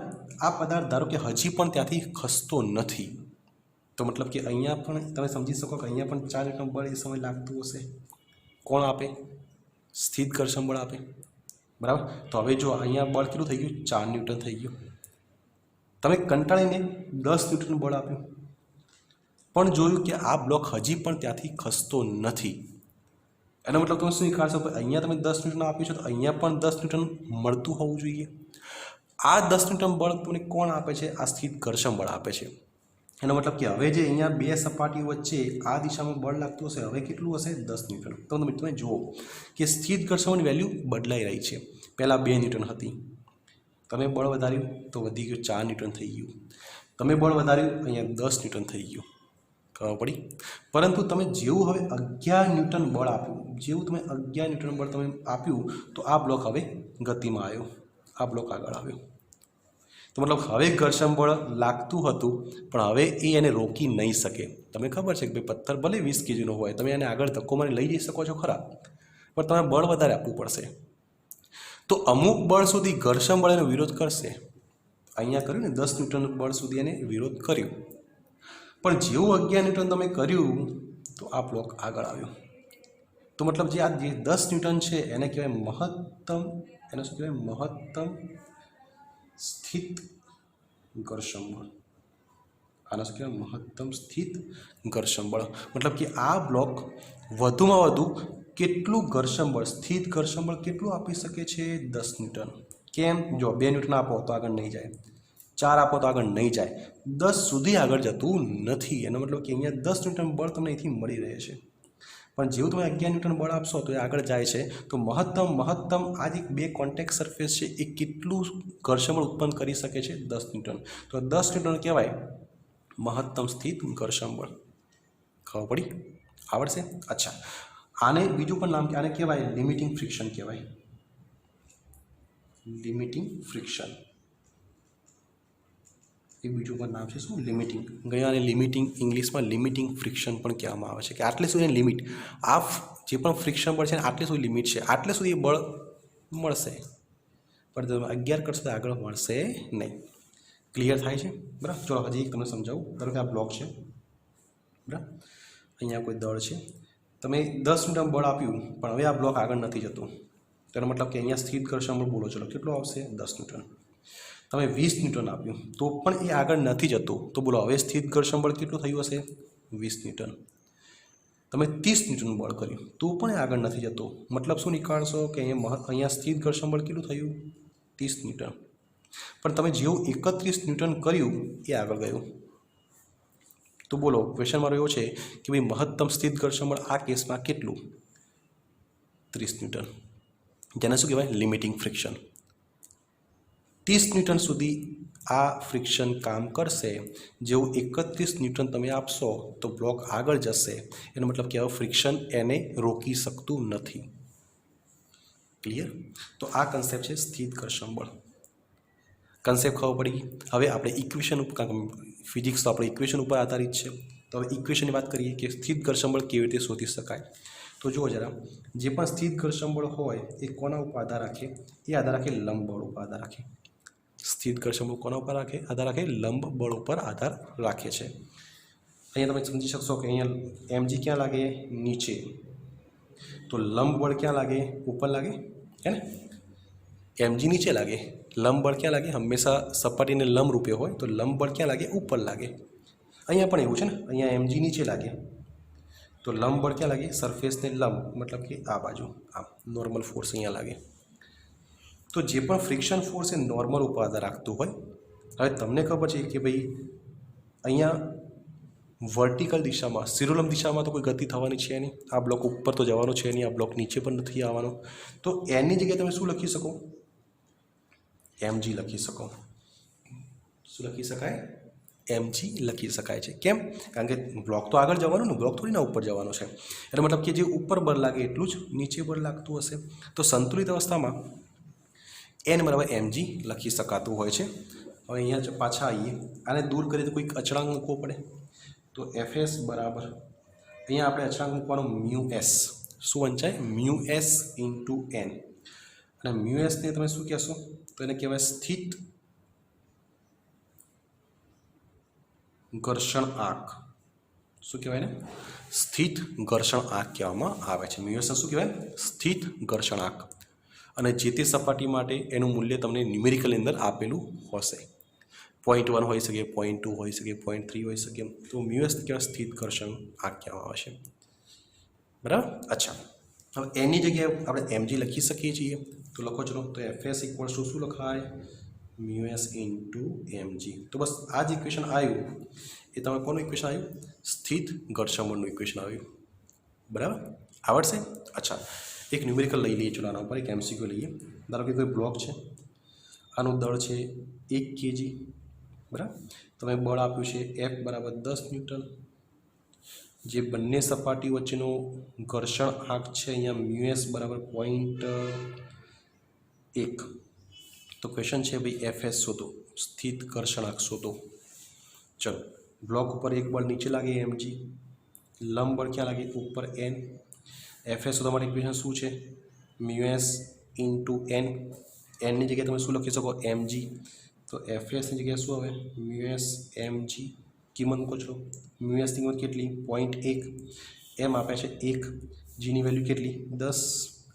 આ પદાર્થ ધારો કે હજી પણ ત્યાંથી ખસતો નથી, તો મતલબ કે અહીંયા પણ તમે સમજી શકો કે અહીંયા પણ 4 ન્યૂટન બળ એ સમય લાગતું હશે. કોણ આપે? સ્થિત ઘર્ષણ બળ આપે, બરાબર. તો હવે જો અહીંયા બળ કેટલું થઈ ગયું? 4 ન્યૂટન થઈ ગયું. તમે કંટાળીને 10 ન્યૂટન બળ આપ્યું પણ જોયું કે આ બ્લોક હજી પણ ત્યાંથી ખસતો નથી. એનો મતલબ તમે શું નીકાળશો? અહીંયા તમે 10 ન્યૂટન આપ્યું છે તો અહીંયા પણ 10 ન્યૂટન મળતું હોવું જોઈએ. આ 10 ન્યૂટન બળ તમને કોણ આપે છે? આ સ્થિત ઘર્ષણ બળ આપે છે. એનો મતલબ કે હવે જે અહીંયા 2 સપાટીઓ વચ્ચે આ દિશામાં બળ લાગતું હશે, હવે કેટલું હશે? 10 ન્યૂટન. તો તમે જુઓ કે સ્થિત ઘર્ષણની વેલ્યુ બદલાઈ રહી છે. પહેલાં 2 ન્યૂટન હતી, તમે બળ વધાર્યું તો વધી ગયું 4 ન્યૂટન થઈ ગયું. તમે બળ વધાર્યું, અહીંયા 10 ન્યૂટન થઈ ગયું. ખબર પડી? પરંતુ તમે જેવું હવે 11 ન્યૂટન બળ આપ્યું, જેવું તમે 11 ન્યૂટન બળ તમે આપ્યું તો આ બ્લોક હવે ગતિમાં આવ્યો, આ બ્લોક આગળ આવ્યો. તો મતલબ હવે ઘર્ષણ બળ લાગતું હતું પણ હવે એ એને રોકી નહીં શકે. તમને ખબર છે કે ભાઈ પથ્થર ભલે 20 kgનો હોય, તમે એને આગળ ધક્કો મારી લઈ જઈ શકો છો ખરા, પણ તમે બળ વધારે આપવું પડશે. તો અમુક બળ સુધી ઘર્ષણ બળ એનો વિરોધ કરશે. અહીંયા કર્યું ને 10 ન્યૂટન બળ સુધી એને વિરોધ કર્યો, પણ જેવું 11 ન્યૂટન તમે કર્યું તો આ બ્લોક આગળ આવ્યો. તો મતલબ જે આ જે 10 ન્યૂટન છે એને કહેવાય મહત્તમ, એને શું કહેવાય? મહત્તમ સ્થિત ઘર્ષણ બળ. આને શું કહેવાય? મહત્તમ સ્થિત ઘર્ષણ બળ. મતલબ કે આ બ્લોક વધુમાં વધુ કેટલું ઘર્ષણ બળ, સ્થિત ઘર્ષણ બળ કેટલું આપી શકે છે? 10 ન્યૂટન. કેમ? જો 2 ન્યૂટન આપો તો આગળ નહીં જાય, 4 આપો તો આગળ નહીં જાય, 10 સુધી આગળ જતું નથી. એનો મતલબ કે અહીંયા 10 ન્યૂટન બળ તમને અહીંથી મળી રહે છે. પણ જેવું તમે 11 ન્યૂટન બળ આપશો તો એ આગળ જાય છે. તો મહત્તમ આ જે બે કોન્ટેક્ટ સરફેસ છે એ કેટલું ઘર્ષણ બળ ઉત્પન્ન કરી શકે છે? 10 ન્યૂટન. તો 10 ન્યૂટન કહેવાય મહત્તમ સ્થિત ઘર્ષણ બળ. ખબર પડી? આવડશે? અચ્છા, આને બીજું પણ નામ, આને કહેવાય લિમિટિંગ ફ્રિક્શન કહેવાય. લિમિટિંગ ફ્રિક્શન એ બીજું પણ નામ છે. શું? લિમિટિંગ. ગયા આને લિમિટિંગ, ઇંગ્લિશમાં લિમિટિંગ ફ્રિક્શન પણ કહેવામાં આવે છે કે આટલે સુધી લિમિટ, આ જે પણ ફ્રિક્શન બળ છે આટલે સુધી લિમિટ છે, આટલે સુધી બળ મળશે, પણ તમે 11 કરશો તો આગળ મળશે નહીં. ક્લિયર થાય છે? બરાબર. ચલો હજી એક તમને સમજાવું. ધારો કે આ બ્લોક છે, બરાબર, અહીંયા કોઈ દળ છે, તમે 10 ન્યૂટન બળ આપ્યું પણ હવે આ બ્લોક આગળ નથી જતો. તેનો મતલબ કે અહીંયા સ્થિત ઘર્ષણ બળ બોલો, ચલો કેટલું આવશે? 10 ન્યૂટન. તમે 20 ન્યૂટન આપ્યું તો પણ એ આગળ નથી જતું, તો બોલો હવે સ્થિત ઘર્ષણ બળ કેટલું થયું હશે? 20 ન્યૂટન. તમે 30 ન્યૂટન બળ કર્યું તો પણ એ આગળ નથી જતું, મતલબ શું નીકાળશો કે અહીંયા સ્થિત ઘર્ષણ બળ કેટલું થયું? 30 ન્યૂટન. પણ તમે જેવું 31 ન્યૂટન કર્યું એ આગળ ગયું. તો બોલો ક્વેશ્ચન મારો એવો છે કે ભાઈ મહત્તમ સ્થિત ઘર્ષણ બળ આ કેસમાં કેટલું? 30 ન્યૂટન. જેને શું કહેવાય? Limiting friction. 30 ન્યૂટન સુધી આ ફ્રિક્શન કામ કરશે. જેવું 31 ન્યૂટન તમે આપશો તો બ્લોક આગળ જશે. એનો મતલબ કે હવે ફ્રિક્શન એને રોકી શકતું નથી. ક્લિયર? તો આ કન્સેપ્ટ છે સ્થિત ઘર્ષણ બળ. કન્સેપ્ટ ખબર પડી? હવે આપણે ઇક્વેશન ઉપર, ફિઝિક્સ તો આપણે ઇક્વેશન ઉપર આધારિત છે, તો હવે ઇક્વેશનની વાત કરીએ કે સ્થિત ઘર્ષણ બળ કેવી રીતે શોધી શકાય. તો જુઓ જરા, જે પણ સ્થિત ઘર્ષણ બળ હોય એ કોના ઉપર આધાર રાખે? એ આધાર રાખે લંબ બળ ઉપર આધાર રાખે. સ્થિત ઘર્ષણ બળ કોના ઉપર રાખે? આધાર રાખે લંબ બળ ઉપર આધાર રાખે છે. અહીંયા તમે સમજી શકશો કે અહીંયા mg ક્યાં લાગે? નીચે. તો લંબ બળ ક્યાં લાગે? ઉપર લાગે, હે ને? mg નીચે લાગે, લંબ બળ ક્યાં લાગે? હંમેશા સપાટીને લંબ રૂપે હોય, તો લંબ બળ ક્યાં લાગે? ઉપર લાગે. અહીંયા પણ એવું છે ને, અહીંયા mg નીચે લાગે તો લંબ બળ ક્યાં લાગે? સરફેસને લંબ, મતલબ કે આ બાજુ, આમ નોર્મલ ફોર્સ અહીંયા લાગે. તો જે પણ ફ્રિક્શન ફોર્સ એ નોર્મલ ઉપર આધાર રાખતું હોય. હવે તમને ખબર છે કે ભાઈ અહીંયા વર્ટિકલ દિશામાં, સિરોલમ દિશામાં તો કોઈ ગતિ થવાની છે નહીં, આ બ્લોક ઉપર તો જવાનો છે નહીં, આ બ્લોક નીચે પણ નથી આવવાનો. તો એની જગ્યાએ તમે શું લખી શકો? mg લખી શકો. શું લખી શકાય? mg લખી શકાય છે. કેમ? કારણ કે બ્લોક તો આગળ જવાનું ને, બ્લોક થોડી ના ઉપર જવાનો છે. એટલે મતલબ કે જે ઉપર બળ લાગે એટલું જ નીચે બળ લાગતું હશે. તો સંતુલિત અવસ્થામાં n બરાબર mg લખી શકાતું હોય છે. હવે અહીંયા પાછા આવીએ, આને દૂર કરીએ તો કોઈક અચળાંક મૂકવો પડે. તો fs બરાબર, અહીંયા આપણે અચળાંક મૂકવાનો મ્યુએસ. શું વંચાય? Mu s into n. અને મ્યુએસને તમે શું કહેશો? તો એને કહેવાય સ્થિત ઘર્ષણ આંક. શું કહેવાય ને? સ્થિત ઘર્ષણ આંક કહેવામાં આવે છે. મ્યુએસને શું કહેવાય? સ્થિત ઘર્ષણ આંક. અને જે તે સપાટી માટે એનું મૂલ્ય તમને ન્યુમેરિકલની અંદર આપેલું હશે. 0.1 હોઈ શકે, 0.2 હોઈ શકે, 0.3 હોઈ શકે. તો મ્યુએસ કહેવાય સ્થિત ઘર્ષણ આંક કહેવામાં આવે છે. બરાબર. અચ્છા, હવે એની જગ્યાએ આપણે mg લખી શકીએ છીએ. તો લખો ચલો. તો fs ઇક્વલ્સ ટુ શું લખાય? Mu s into mg. તો બસ આ જ ઇક્વેશન આવ્યું એ તમે કોનું ઇક્વેશન આવ્યું? સ્થિત ઘર્ષણ બળનું ઇક્વેશન આવ્યું. બરાબર. આવડશે? અચ્છા, એક ન્યુમેરિકલ લઈ લઈએ. ચલો આના ઉપર એક એમસીક્યુ લઈએ. ધારો કે કોઈ બ્લોક છે, આનું દળ છે 1 kg. બરાબર. તમે બળ આપ્યું છે F બરાબર 10 ન્યૂટન. જે બંને સપાટી વચ્ચેનો ઘર્ષણ આંક છે અહીંયા મ્યુએસ બરાબર 0.1. તો ક્વેશ્ચન છે ભાઈ એફએસ શોધો, સ્થિત ઘર્ષણ આંક શોધો. ચલો, બ્લોક ઉપર એક બળ નીચે લાગે mg, લંબ બળ ક્યાં લાગે? ઉપર n. એફએસ શોધવા માટે ઇક્વેશન શું છે? Mu s into n. એનની જગ્યાએ તમે શું લખી શકો? mg. તો એફએસની જગ્યાએ શું આવે? મ્યુએસ mg કિંમત મૂકો છો મ્યુ એસની કિંમત કેટલી 0.1 એમ આપે છે 1 જીની વેલ્યુ કેટલી 10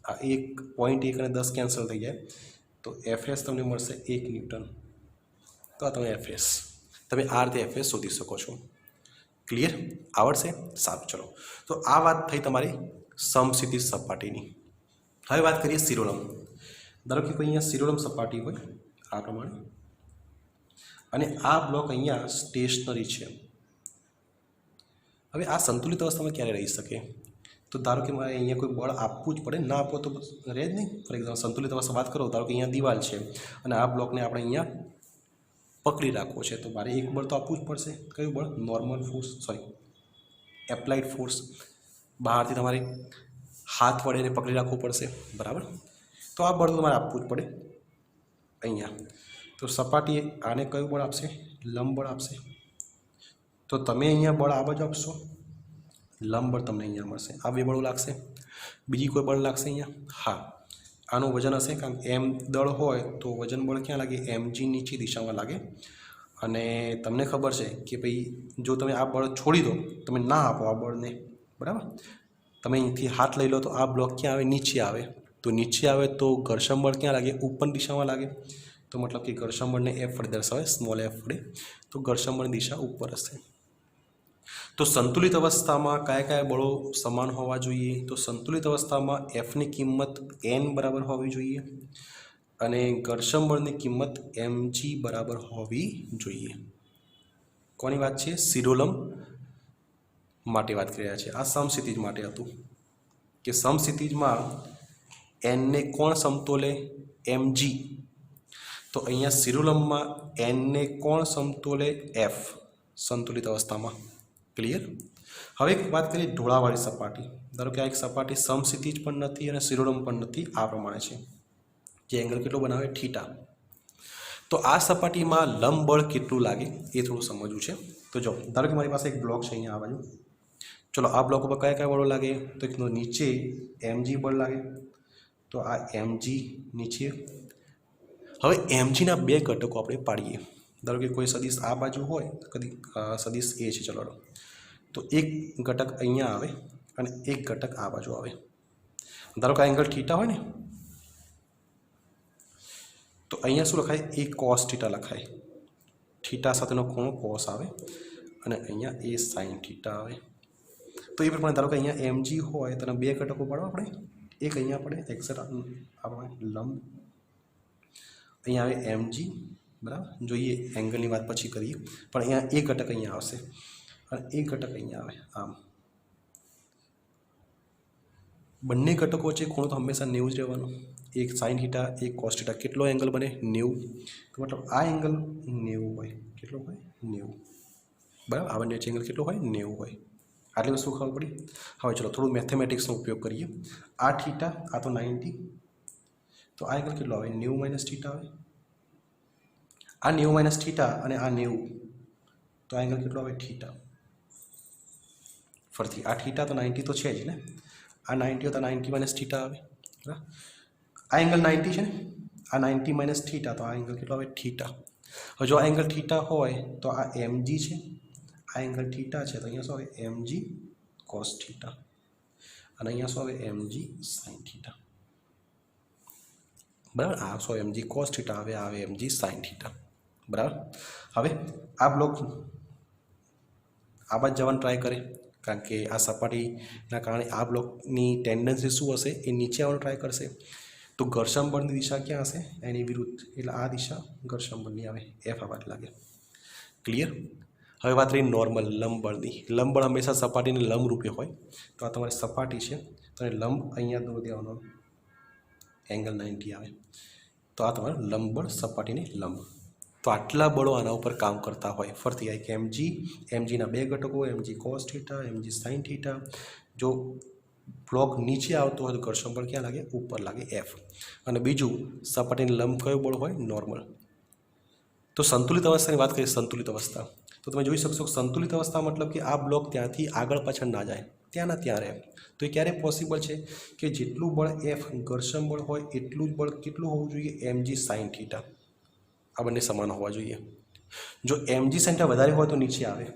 આ 1 0.1 અને 10 કેન્સલ થઈ જાય તો એફએસ તમને મળશે 1 ન્યૂટન તો આ તમે એફએસ તમે આ રીતે એફએસ શોધી શકો છો ક્લિયર આવડશે સારું ચલો તો આ વાત થઈ તમારી સમક્ષિતિજ સપાટીની હવે વાત કરીએ શિરોલંબ ધારો કે કોઈ અહીંયા શિરોલંબ સપાટી હોય આ પ્રમાણે અને આ બ્લોક અહીંયા સ્ટેશનરી છે હવે આ સંતુલિત અવસ્થામાં ક્યારે રહી શકે તો ધારો કે મારે અહીંયા કોઈ બળ આપવું જ પડે ના આપો તો રહે જ નહીં ફોર એક્ઝામ્પલ સંતુલિત અવસ્થા વાત કરો ધારો કે અહીંયા દિવાલ છે અને આ બ્લોકને આપણે અહીંયા પકડી રાખવો છે તો મારે એક બળ તો આપવું જ પડશે કયું બળ normal force sorry applied force બહારથી તમારે હાથ વડે એને પકડી રાખવું પડશે બરાબર તો આ બળ તો તમારે આપવું જ પડે અહીંયા તો સપાટી આને કયું બળ આપશે લંબ બળ આપશે તો તમે અહીંયા બળ આ બાજુ આપશો લંબ બળ તમને અહીંયા મળશે આ બે બળો લાગશે બીજી કોઈ બળ લાગશે અહીંયા હા આનું વજન હશે કારણ કે એમ દળ હોય તો વજન બળ ક્યાં લાગે mg નીચી દિશામાં લાગે અને તમને ખબર છે કે ભાઈ જો તમે આ બળ છોડી દો તમે ના આપો આ બળને બરાબર તમે અહીંથી હાથ લઈ લો તો આ બ્લોક ક્યાં આવે નીચે આવે તો નીચે આવે તો ઘર્ષણ બળ ક્યાં લાગે ઉપર દિશામાં લાગે તો મતલબ કે ઘર્ષણ બળને એફ વડે દર્શાવે સ્મોલ એફ વડે તો ઘર્ષણ બળની દિશા ઉપર હશે તો સંતુલિત અવસ્થામાં કયા કયા બળો સમાન હોવા જોઈએ તો સંતુલિત અવસ્થામાં એફની કિંમત n બરાબર હોવી જોઈએ અને ઘર્ષણ બળની કિંમત mg બરાબર હોવી જોઈએ કોની વાત છે શિરોલંબ માટે વાત કરી રહ્યા છે આ સમક્ષિતિજ માટે હતું કે સમક્ષિતિજમાં n ને કોણ સમતોલે mg તો અહીંયા શિરોલંબમાં n ને કોણ સમતોલે f સંતુલિત અવસ્થામાં ક્લિયર હવે એક વાત કરીએ ઢોળાવાળી સપાટી ધારો કે આ એક સપાટી સમક્ષિતિજ પણ નથી અને શિરોલંબ પણ નથી આ પ્રમાણે છે જે એંગલ કેટલો બનાવે થીટા તો આ સપાટીમાં લંબ બળ કેટલું લાગે એ થોડું સમજવું છે તો જો ધારો કે મારી પાસે એક બ્લોક છે અહીંયા આ બાજુ ચલો આ બ્લોક ઉપર કયા કયા બળો લાગે તો એક નીચે mg બળ લાગે તો આ mg નીચે હવે mgના બે ઘટકો આપણે પાડીએ ધારો કે કોઈ સદિશ આ બાજુ હોય કદી સદિશ એ છે ચલો તો એક ઘટક અહીંયા આવે અને એક ઘટક આ બાજુ આવે ધારો કે આ એંગલ થીટા હોય ને તો અહીંયા શું લખાય એ કોસ થીટા લખાય થીટા સાથેનો ખૂણો કોસ આવે અને અહીંયા એ સાઇન થીટા આવે તો એ પ્રમાણે ધારો કે અહીંયા mg હોય તો બે ઘટકો પાડવા આપણે એક અહીંયા પડે એક્ઝેક્ટ આપણે લંબ અહીંયા આવે mg બરાબર જોઈએ એંગલની વાત પછી કરીએ પણ અહીંયા એક ઘટક અહીંયા આવશે અને એક ઘટક અહીંયા આવે આમ બંને ઘટકો વચ્ચે ખૂણો તો હંમેશા 90 જ રહેવાનો એક સાઇન થીટા એક કોસ થીટા કેટલો એંગલ બને 90 તો મતલબ આ એંગલ 90 હોય કેટલો હોય 90 બરાબર આ બંને વચ્ચે એંગલ કેટલો હોય 90 હોય આટલી વસ્તુ ખબર પડી હવે ચલો થોડું મેથેમેટિક્સનો ઉપયોગ કરીએ આ થીટા આ તો 90 તો આ એંગલ કેટલો આવે 90 માઇનસ થીટા આવે આ 90 માઇનસ થીટા અને આ 90 તો આ એંગલ કેટલો આવે થીટા ફરીથી આ થીટા તો 90 તો છે જ ને આ 90 તો 90 માઇનસ થીટા આવે બરાબર આ એંગલ 90 છે ને આ 90 માઇનસ થીટા તો આ એંગલ કેટલો આવે થીટા હવે જો આ એંગલ થીટા હોય તો આ mg છે આ એંગલ થીટા છે તો અહીંયા શું આવે mg cos થીટા અને અહીંયા શું આવે mg sin થીટા બરાબર આ શું mg cos થીટા આવે mg sin થીટા બરાબર હવે આ બ્લોક આ બાજુ જવાનું ટ્રાય કરે કારણ કે આ સપાટીના કારણે આ બ્લોકની ટેન્ડન્સી શું હશે એ નીચે આવવાનું ટ્રાય કરશે તો ઘર્ષણ બળની દિશા ક્યાં હશે એની વિરુદ્ધ એટલે આ દિશા ઘર્ષણ બળની આવે એફ આ બાજુ લાગે ક્લિયર હવે વાત રહી નોર્મલ લંબ બળની લંબ બળ હંમેશા સપાટીને લંબ રૂપે હોય તો આ તમારી સપાટી છે તો લંબ અહીંયા દોરી દેવાનો એંગલ 90 આવે તો આ તમારું લંબ બળ સપાટીને લંબ તો આટલા બળો આના ઉપર કામ કરતા હોય ફરતી આવે કે mgના બે ઘટકો mg cos theta mg sin theta જો બ્લોક નીચે આવતો હોય તો ઘર્ષણ બળ ક્યાં લાગે ઉપર લાગે એફ અને બીજું સપાટીને લંબ કયો બળ હોય નોર્મલ તો સંતુલિત અવસ્થાની વાત કરીએ સંતુલિત અવસ્થા તો તમે જોઈ શકશો સંતુલિત અવસ્થા મતલબ કે આ બ્લોક ત્યાંથી આગળ પાછળ ના જાય ત્યાંના ત્યાં રહે તો એ ક્યારે પોસિબલ છે કે જેટલું બળ એફ ઘર્ષણ બળ હોય એટલું જ બળ કેટલું હોવું જોઈએ mg sin થીટા આ બંને સમાન હોવા જોઈએ જો mg sin થીટા વધારે હોય તો નીચે આવે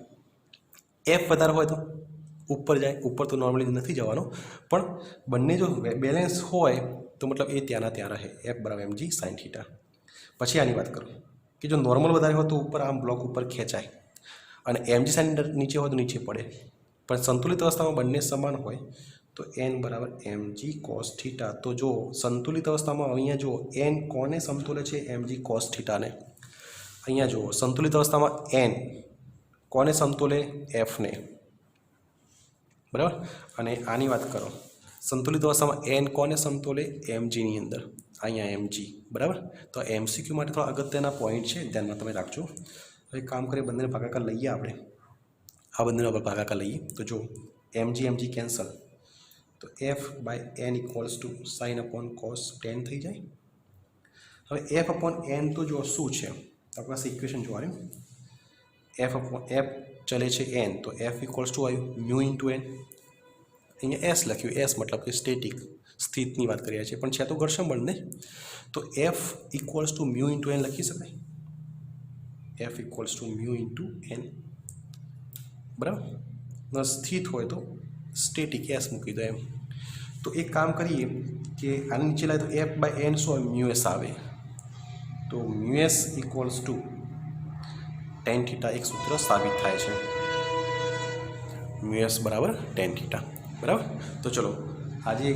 એફ વધારે હોય તો ઉપર જાય, ઉપર તો નોર્મલી નથી જવાનો, પણ બંને જો બેલેન્સ હોય તો મતલબ એ ત્યાંના ત્યાં રહે, એફ બરાબર mg sin થીટા. પછી આની વાત કરું કે જો નોર્મલ વધારે હોય તો ઉપર આમ બ્લોક ઉપર ખેંચાય અને mg sin નીચે હોય તો નીચે પડે, પણ સંતુલિત અવસ્થામાં બંને સમાન હોય તો n બરાબર mg cos થીટા. તો જો સંતુલિત અવસ્થામાં અહીંયા જો n કોને સમતુલે છે? mg cos થીટાને. અહીંયા જુઓ સંતુલિત અવસ્થામાં n કોને સમતુલે? એફને, બરાબર. અને આની વાત કરો સંતુલિત અવસ્થામાં n કોને સમતુલે? mgની અંદર, અહીંયા mg, બરાબર. તો MCQ માટે થોડા અગત્યના પોઈન્ટ છે, ધ્યાનમાં તમે રાખજો. હવે કામ કરીએ, બંનેને ભાગાકાર લઈએ આપણે, આ બંનેનો ભાગાકાર લઈએ તો જો mg કેન્સલ, તો f by n equals to sine upon cos tan થઈ જાય. હવે f અપોન n તો જો શું છે, આપણી પાસે ઇક્વેશન જોવાનું, f ચલે છે n, તો f ઇક્વલ્સ ટુ આવ્યું મ્યુ ઇન્ટુ n. અહીંયા s લખ્યું, s મતલબ કે સ્ટેટિક, સ્થિતની વાત કરીએ છીએ, પણ છે તો ઘર્ષણ બળ ને, તો f equals to mu into n લખી શકાય, f equals to mu into n, બરાબર. સ્થિત હોય તો સ્ટેટિક s મૂકી દો એમ. તો એક કામ કરીએ કે આની નીચે લાવે તો f બાય n શું મ્યુ એસ આવે, તો mu S equals to ten theta, એક સૂત્ર સાબિત થાય છે, મ્યુ એસ બરાબર ટેન થીટા, બરાબર. તો ચલો આજે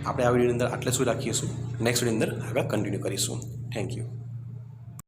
આપણે આ વિડીયોની અંદર આટલે સુધી રાખીશું, નેક્સ્ટ વિડીયોની અંદર આગળ કન્ટિન્યુ કરીશું. Thank you.